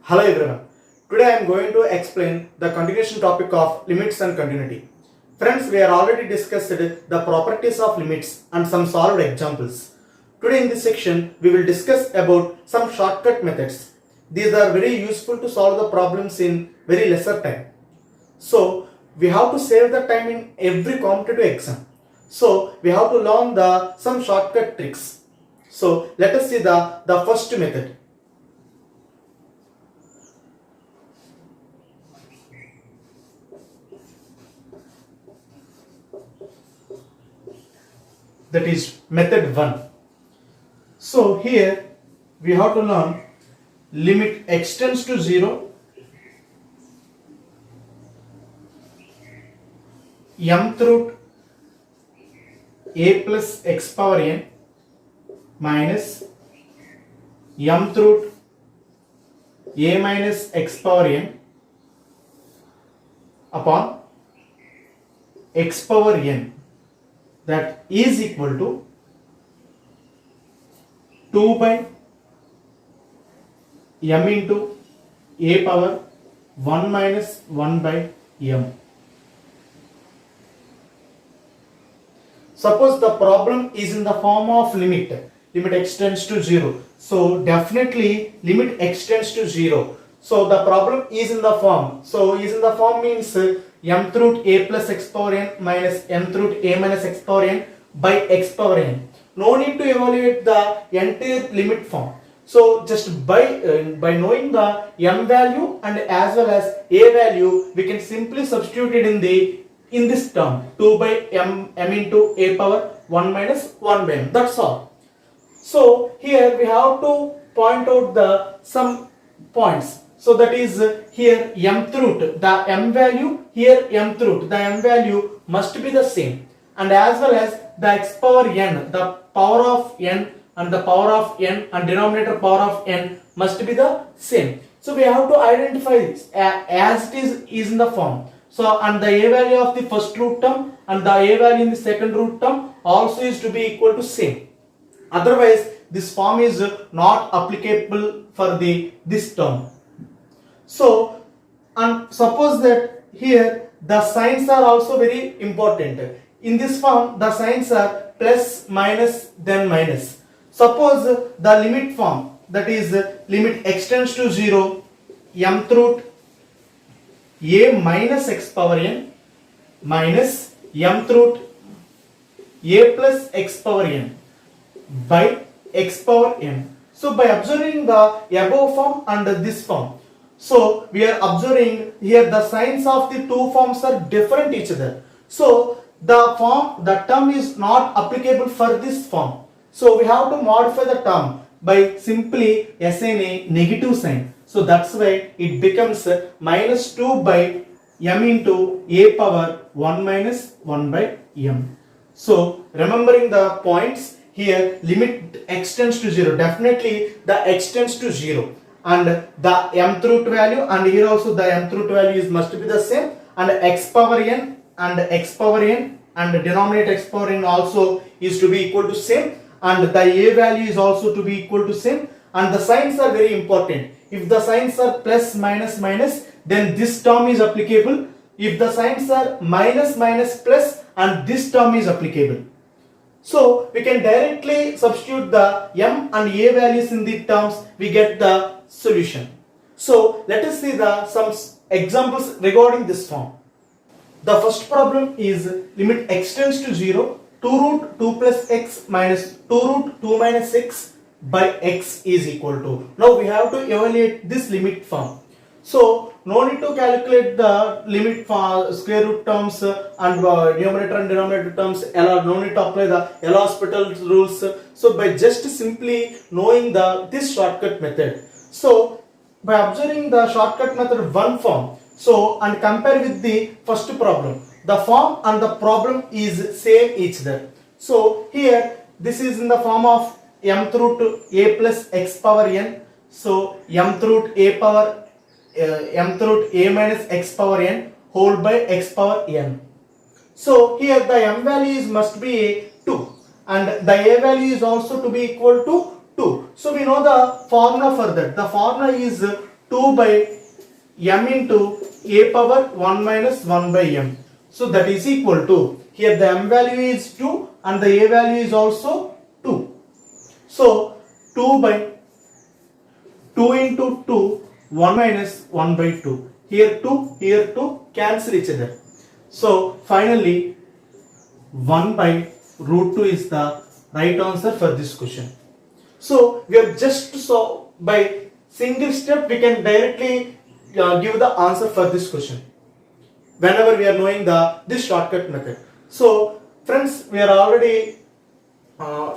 Hello everyone. Today I am going to explain the continuation topic of limits and continuity. Friends, we have already discussed the properties of limits and some solved examples. Today in this section, we will discuss about some shortcut methods. These are very useful to solve the problems in very lesser time. So, we have to save the time in every competitive exam. So, we have to learn some shortcut tricks. So, let us see the first method. That is method 1. So here we have to learn limit x tends to 0, mth root a plus x power n minus mth root a minus x power n upon x power n, that is equal to 2 by m into a power 1 minus 1 by m. Suppose the problem is in the form of limit x tends to 0. So definitely limit x tends to 0. So the problem is in the form. So is in the form means mth root a plus x power n minus mth root a minus x power n by x power n. No need to evaluate the entire limit form. So just by knowing the m value and as well as a value, we can simply substitute it in this term 2 by m into a power 1 minus 1 by m. That's all. So here we have to point out some points. So that is here mth root, the m value, here mth root, the m value must be the same, and as well as the x power n, the power of n and the power of n and denominator power of n must be the same. So we have to identify this as it is in the form. So and the a value of the first root term and the a value in the second root term also is to be equal to same. Otherwise this form is not applicable for this term. So, and suppose that here the signs are also very important. In this form, the signs are plus, minus, then minus. Suppose the limit form, that is limit x tends to 0, mth root a minus x power n minus mth root a plus x power n by x power n. So, by observing the above form and this form, so we are observing here the signs of the two forms are different each other. So the term is not applicable for this form. So we have to modify the term by simply assigning a negative sign. So that's why it becomes minus 2 by m into a power 1 minus 1 by m. So remembering the points here, limit x tends to 0. Definitely the x tends to 0. And the mth root value, and here also the mth root value must be the same, and x power n and x power n and denominator x power n also is to be equal to same, and the a value is also to be equal to same, and the signs are very important. If the signs are plus, minus, minus, then this term is applicable. If the signs are minus, minus, plus, and this term is applicable. So we can directly substitute the m and a values in the terms, we get the solution. So let us see some examples regarding this form. The first problem is limit x tends to 0, 2 root 2 plus x minus 2 root 2 minus x by x is equal to. Now we have to evaluate this limit form. So no need to calculate the limit for square root terms and numerator and denominator terms. No need to apply the L'Hospital rules. So by just simply knowing this shortcut method. So by observing the shortcut method 1 form, so and compare with the first problem, the form and the problem is same each other. So here this is in the form of mth root a plus x power n. So mth root a power mth root a minus x power n whole by x power n. So here the m value must be 2 and the a value is also to be equal to 2. So we know the formula for that. The formula is 2 by m into a power 1 minus 1 by m. So that is equal to, here the m value is 2 and the a value is also 2. So 2 by 2 into 2, 1 minus 1 by 2. Here 2 cancel each other. So finally 1 by root 2 is the right answer for this question. So we have just so by single step we can directly give the answer for this question whenever we are knowing this shortcut method. So friends, we are already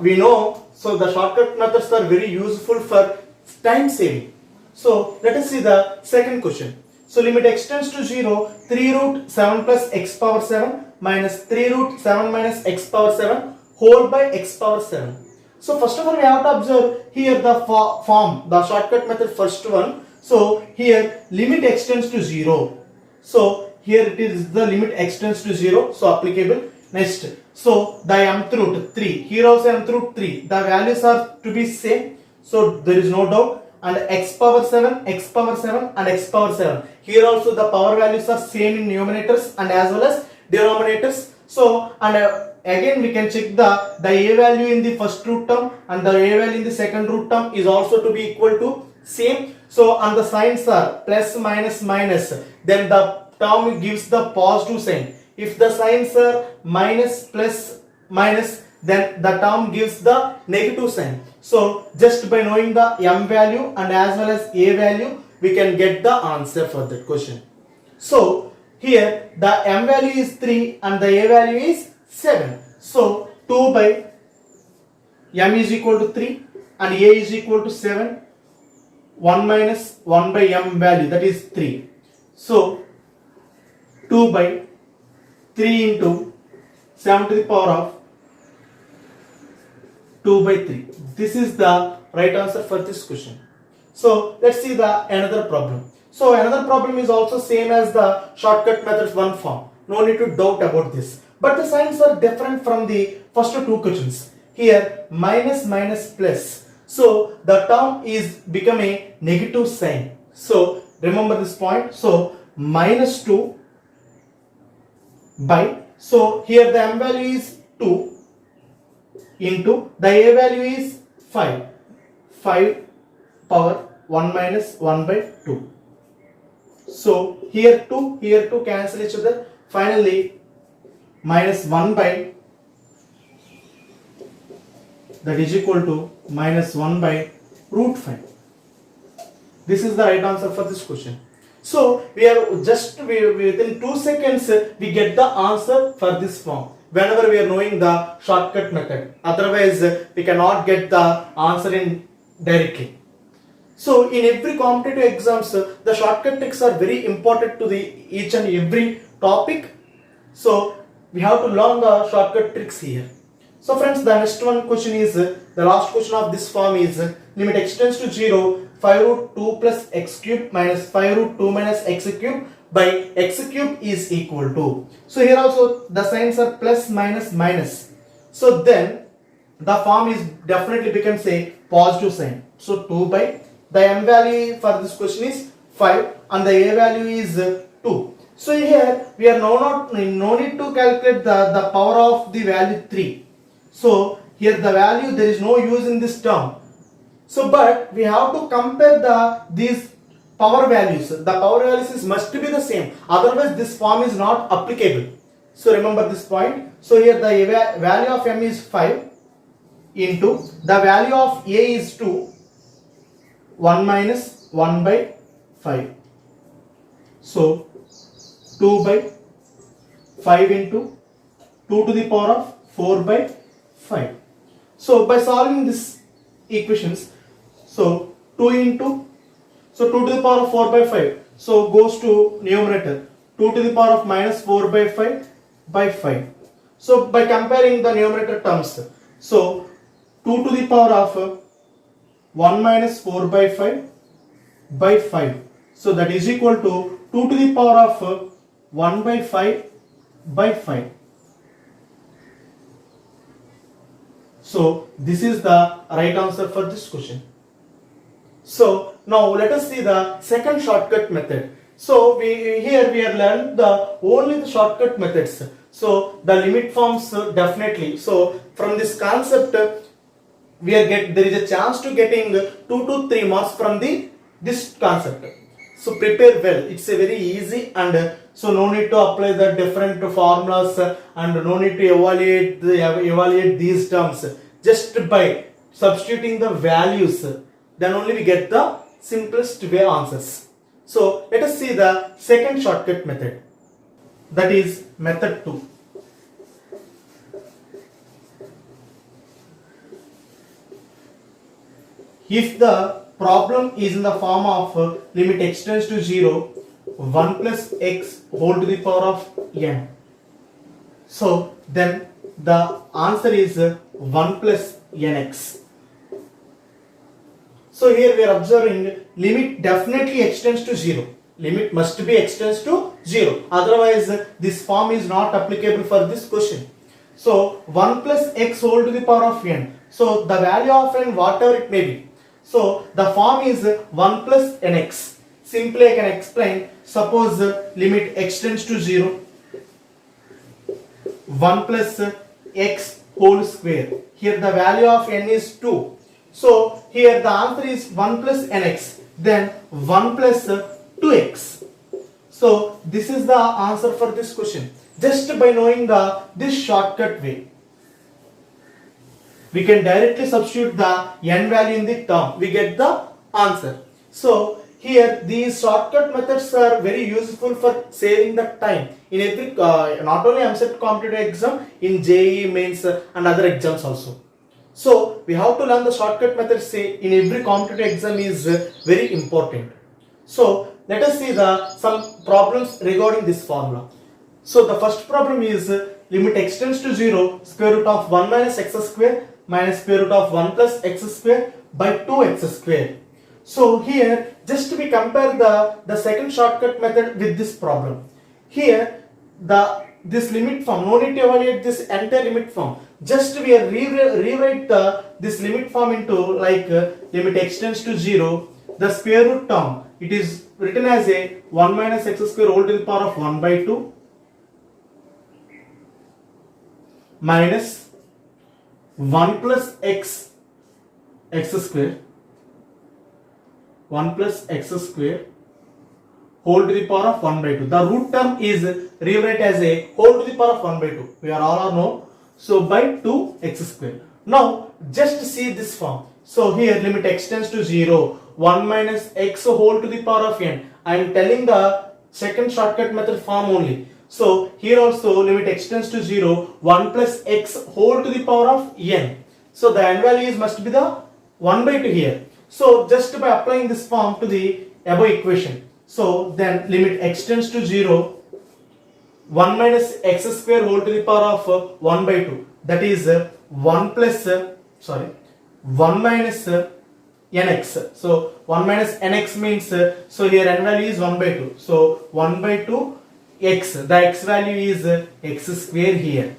we know, so the shortcut methods are very useful for time saving. So let us see the second question. So limit x tends to 0, 3 root 7 plus x power 7 minus 3 root 7 minus x power 7 whole by x power 7. So first of all we have to observe here the form, the shortcut method first one. So here limit x tends to 0. So here it is the limit x tends to 0, so applicable. Next, so the mth root 3, here also mth root 3, the values are to be same, so there is no doubt. And x power 7, x power 7 and x power 7, here also the power values are same in numerators and as well as denominators. So and again we can check the a value in the first root term and the a value in the second root term is also to be equal to same. So and the signs are plus minus minus, then the term gives the positive sign. If the signs are minus plus minus, then the term gives the negative sign. So just by knowing the m value and as well as a value, we can get the answer for that question. So here the m value is 3 and the a value is 7. So 2 by m is equal to 3 and a is equal to 7. 1 minus 1 by m value, that is 3. So 2 by 3 into 7 to the power of 2 by 3. This is the right answer for this question. So let's see the another problem. So another problem is also same as the shortcut methods one form. No need to doubt about this. But the signs are different from the first two questions. Here minus minus plus. So the term is become a negative sign. So remember this point. So minus 2 by, so here the m value is 2 into the a value is 5 power 1 minus 1 by 2. So here 2 cancel each other. Finally minus 1 by, that is equal to minus 1 by root 5. This is the right answer for this question. So we are just within 2 seconds we get the answer for this form whenever we are knowing the shortcut method. Otherwise we cannot get the answer in directly. So in every competitive exams the shortcut tricks are very important to the each and every topic. So we have to learn the shortcut tricks here. So friends, the next one question is the last question of this form is limit x tends to 0, 5 root 2 plus x cube minus 5 root 2 minus x cube by x cube is equal to. So here also the signs are plus minus minus. So then the form is definitely becomes a positive sign. So 2 by, the m value for this question is 5 and the a value is 2. So here we are no need to calculate the power of the value 3. So here the value, there is no use in this term. So but we have to compare these power values. The power values must be the same. Otherwise this form is not applicable. So remember this point. So here the value of m is 5 into the value of a is 2. 1 minus 1 by 5. So 2 by 5 into 2 to the power of 4 by 5. So by solving this equations, so 2 into, so 2 to the power of 4 by 5, so goes to numerator, 2 to the power of minus 4 by 5 by 5. So by comparing the numerator terms, so 2 to the power of 1 minus 4 by 5 by 5. So that is equal to 2 to the power of 1 by 5 by 5. So this is the right answer for this question. So now let us see the second shortcut method. So here we have learned the only the shortcut methods. So the limit forms definitely. So from this concept there is a chance to getting 2 to 3 marks from this concept. So prepare well. It's a very easy, and so no need to apply the different formulas and no need to evaluate these terms. Just by substituting the values, then only we get the simplest way answers. So let us see the second shortcut method, that is method 2. If the problem is in the form of limit x tends to 0, 1 plus x whole to the power of n. So then the answer is 1 plus nx. So here we are observing limit definitely x tends to 0. Limit must be x tends to 0. Otherwise this form is not applicable for this question. So 1 plus x whole to the power of n. So the value of n whatever it may be. So the form is 1 plus nx. Simply I can explain. Suppose limit x tends to 0, 1 plus x whole square. Here the value of n is 2. So here the answer is 1 plus nx. Then 1 plus 2x. So this is the answer for this question. Just by knowing this shortcut way, we can directly substitute the n value in the term. We get the answer. So here these shortcut methods are very useful for saving the time in every not only EAMCET competitive exam, in JEE mains and other exams also. So we have to learn the shortcut methods in every competitive exam is very important. So let us see some problems regarding this formula. So the first problem is limit x tends to 0, square root of 1 minus x square minus square root of 1 plus x square by 2x square. So here just we compare the second shortcut method with this problem. Here this limit form, no need to evaluate this entire limit form. Just we rewrite this limit form into like limit x tends to 0, the square root term, it is written as a 1 minus x square whole to the power of 1 by 2 minus 1 plus x square, 1 plus x square whole to the power of 1 by 2. The root term is rewrite as a whole to the power of 1 by 2. We are all know. So by 2x square. Now just see this form. So here limit x tends to 0, 1 minus x whole to the power of n. I am telling the second shortcut method form only. So here also limit x tends to 0, 1 plus x whole to the power of n. So the n value must be the 1 by 2 here. So just by applying this form to the above equation. So then limit x tends to 0, 1 minus x square whole to the power of 1 by 2. That is 1 plus 1 minus nx. So 1 minus nx means so here n value is 1 by 2. So 1 by 2 x. The x value is x square here.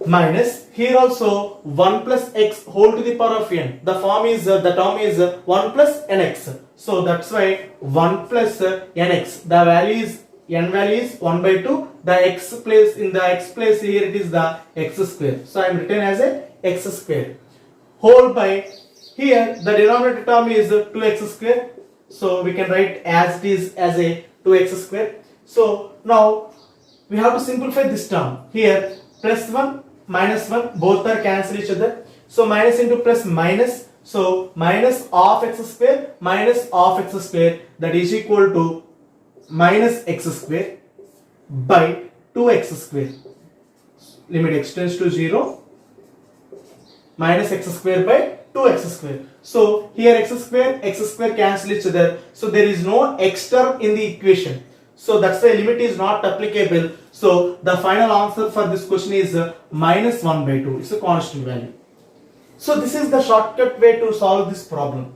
Minus here also 1 plus x whole to the power of n. The form is the term is 1 plus nx. So that's why 1 plus nx. The value is n value is 1 by 2. The x place in the x place here it is the x square. So I am written as a x square whole by here the denominator term is 2x square. So we can write as it is as a 2x square. So now we have to simplify this term. Here plus 1 minus 1 both are cancel each other. So minus into plus minus. So minus of x square minus of x square, that is equal to minus x square by 2x square. Limit x tends to 0, minus x square by 2x square. So here x square cancel each other. So there is no x term in the equation. So that's why limit is not applicable. So the final answer for this question is minus 1 by 2. It's a constant value. So this is the shortcut way to solve this problem.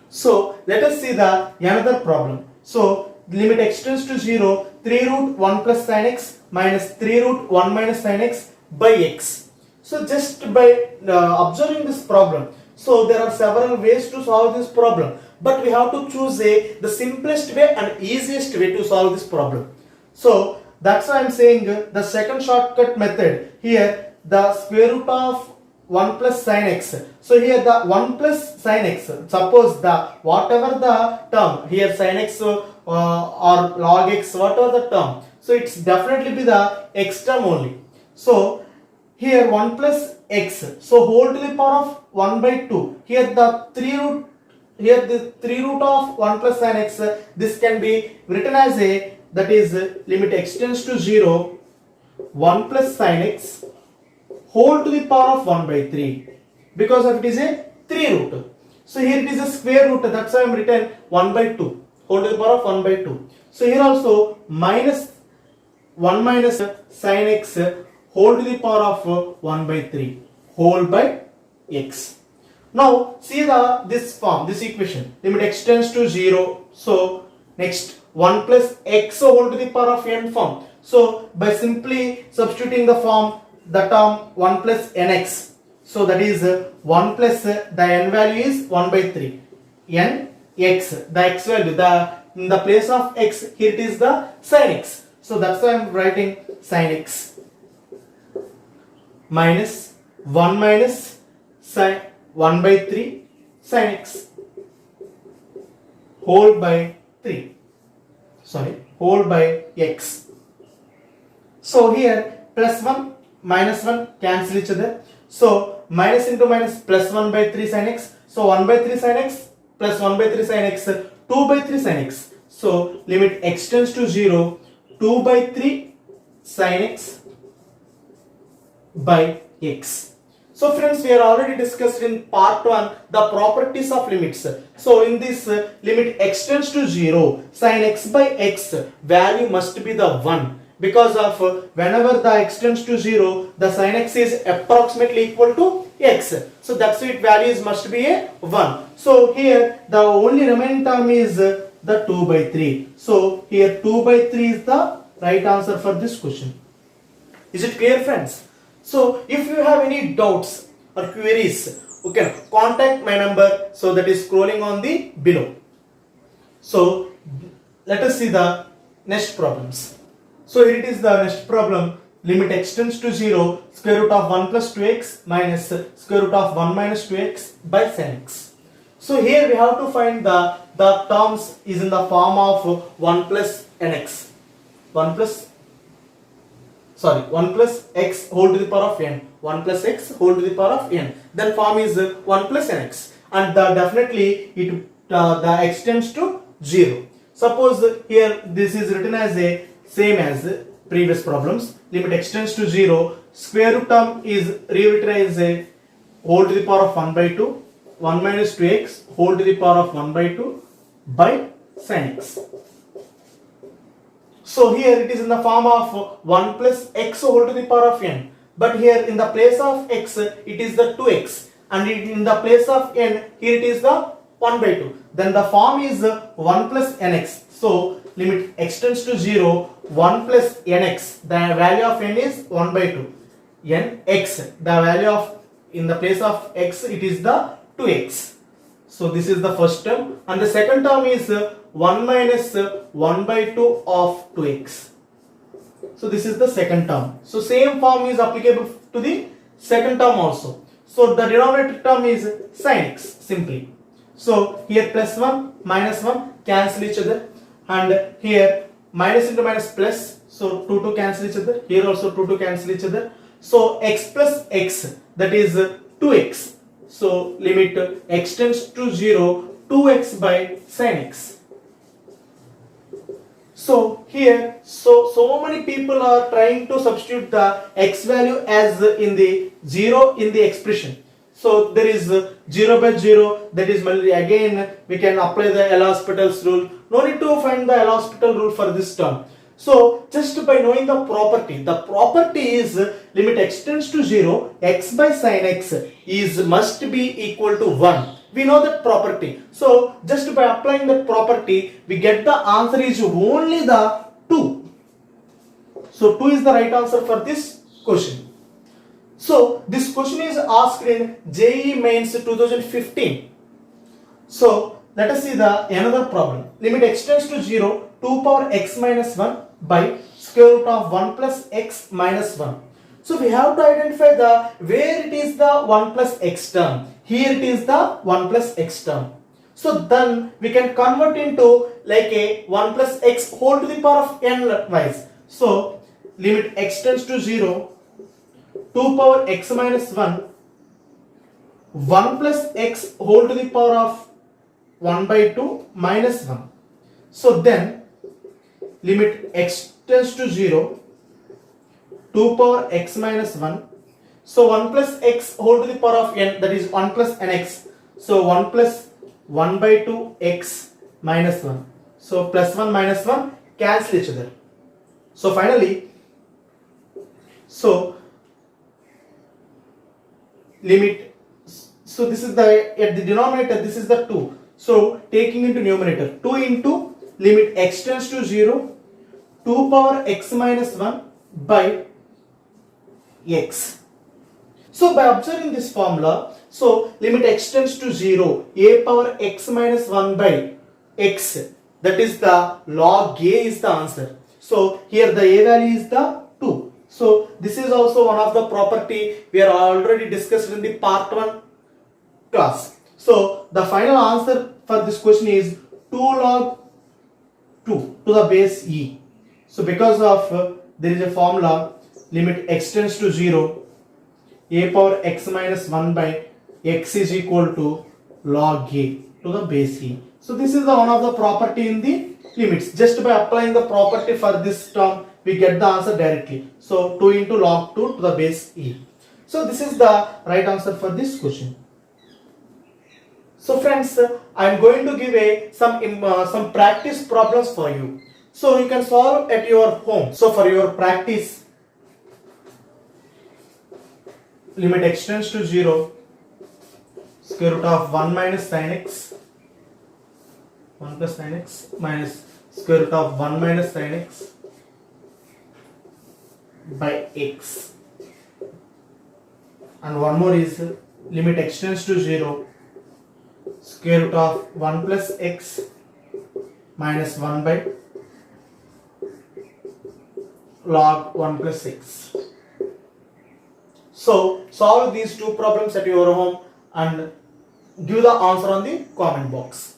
So let us see another problem. So limit x tends to 0, 3 root 1 plus sin x minus 3 root 1 minus sin x by x. So just by observing this problem, So there are several ways to solve this problem, but we have to choose the simplest way and easiest way to solve this problem. So that's why I'm saying the second shortcut method here, the square root of 1 plus sin x. So here the 1 plus sin x, suppose the whatever the term here, sin x or log x, whatever the term, so it's definitely be the x term only. So here 1 plus x, so whole to the power of 1 by 2. Here the 3 root, here the 3 root of 1 plus sin x, this can be written as a, that is limit x tends to 0, 1 plus sin x whole to the power of 1 by 3, because of it is a 3 root. So here it is a square root, that's why I am written 1 by 2, whole to the power of 1 by 2. So here also minus 1 minus sin x whole to the power of 1 by 3 whole by x. Now see this form, this equation, limit x tends to 0. So next 1 plus x whole to the power of n form. So by simply substituting the form, the term 1 plus nx, so that is 1 plus the n value is 1 by 3, n x, the x value, in the place of x here it is the sin x. So that's why I am writing sin x minus 1 minus sin 1 by 3 sin x whole by 3, whole by x. So here plus 1 minus 1 cancel each other. So minus into minus plus 1 by 3 sin x. So 1 by 3 sin x plus 1 by 3 sin x, 2 by 3 sin x. So limit x tends to 0, 2 by 3 sin x by x. So friends, we are already discussed in part 1 the properties of limits. So in this limit x tends to 0, sin x by x value must be the 1. Because of whenever the x tends to 0, the sin x is approximately equal to x. So that's why its values must be a 1. So here the only remaining term is the 2 by 3. So here 2 by 3 is the right answer for this question. Is it clear, friends? So if you have any doubts or queries, you can contact my number, so that is scrolling on the below. So let us see the next problems. So here it is the next problem, limit x tends to 0, square root of 1 plus 2x minus square root of 1 minus 2x by sin x. So here we have to find the terms is in the form of 1 plus nx, 1 plus x whole to the power of n, 1 plus x whole to the power of n. Then form is 1 plus nx, and definitely the x tends to 0. Suppose here this is written as a same as previous problems, limit x tends to 0, square root term is rewritten as a whole to the power of 1 by 2, 1 minus 2x whole to the power of 1 by 2 by sin x. So here it is in the form of 1 plus x whole to the power of n, but here in the place of x it is the 2x, and in the place of n here it is the 1 by 2. Then the form is 1 plus nx. So limit x tends to 0, 1 plus nx, the value of n is 1 by 2, nx, the value of, in the place of x it is the 2x. So this is the first term, and the second term is 1 minus 1 by 2 of 2x. So this is the second term. So same form is applicable to the second term also. So the denominator term is sin x simply. So here plus 1 minus 1 cancel each other, and here minus into minus plus, so 2 cancel each other, here also 2 cancel each other. So x plus x, that is 2x. So limit x tends to 0, 2x by sin x. So here so many people are trying to substitute the x value as in the 0 in the expression. So there is 0 by 0, that is again we can apply the L'Hospital's rule. No need to find the L'Hospital rule for this term. So just by knowing the property is limit x tends to 0, x by sin x is must be equal to 1. We know that property. So just by applying that property, we get the answer is only the 2. So 2 is the right answer for this question. So this question is asked in JEE Mains 2015. So let us see the another problem. Limit x tends to 0, 2 power x minus 1 by square root of 1 plus x minus 1. So we have to identify the where it is the 1 plus x term. Here it is the 1 plus x term. So then we can convert into like a 1 plus x whole to the power of n wise. So limit x tends to 0, 2 power x minus 1, 1 plus x whole to the power of 1 by 2 minus 1. So then limit x tends to 0, 2 power x minus 1. So 1 plus x whole to the power of n, that is 1 plus nx. So 1 plus 1 by 2 x minus 1. So plus 1 minus 1 cancel each other. So finally, so limit, so this is the, at the denominator this is the 2. So taking into numerator, 2 into limit x tends to 0, 2 power x minus 1 by x. So by observing this formula, so limit x tends to 0, a power x minus 1 by x, that is the log a is the answer. So here the a value is the 2. So this is also one of the property we are already discussed in the part 1 class. So the final answer for this question is 2 log 2 to the base e. So because of there is a formula limit x tends to 0, a power x minus 1 by x is equal to log a to the base e. So this is the one of the property in the limits. Just by applying the property for this term, we get the answer directly. So 2 into log 2 to the base e. So this is the right answer for this question. So friends, I am going to give some practice problems for you. So you can solve at your home. So for your practice, limit x tends to 0, square root of 1 minus sin x, 1 plus sin x minus square root of 1 minus sin x by x. And one more is limit x tends to 0, square root of 1 plus x minus 1 by log 1 plus x. So solve these two problems at your home and give the answer on the comment box.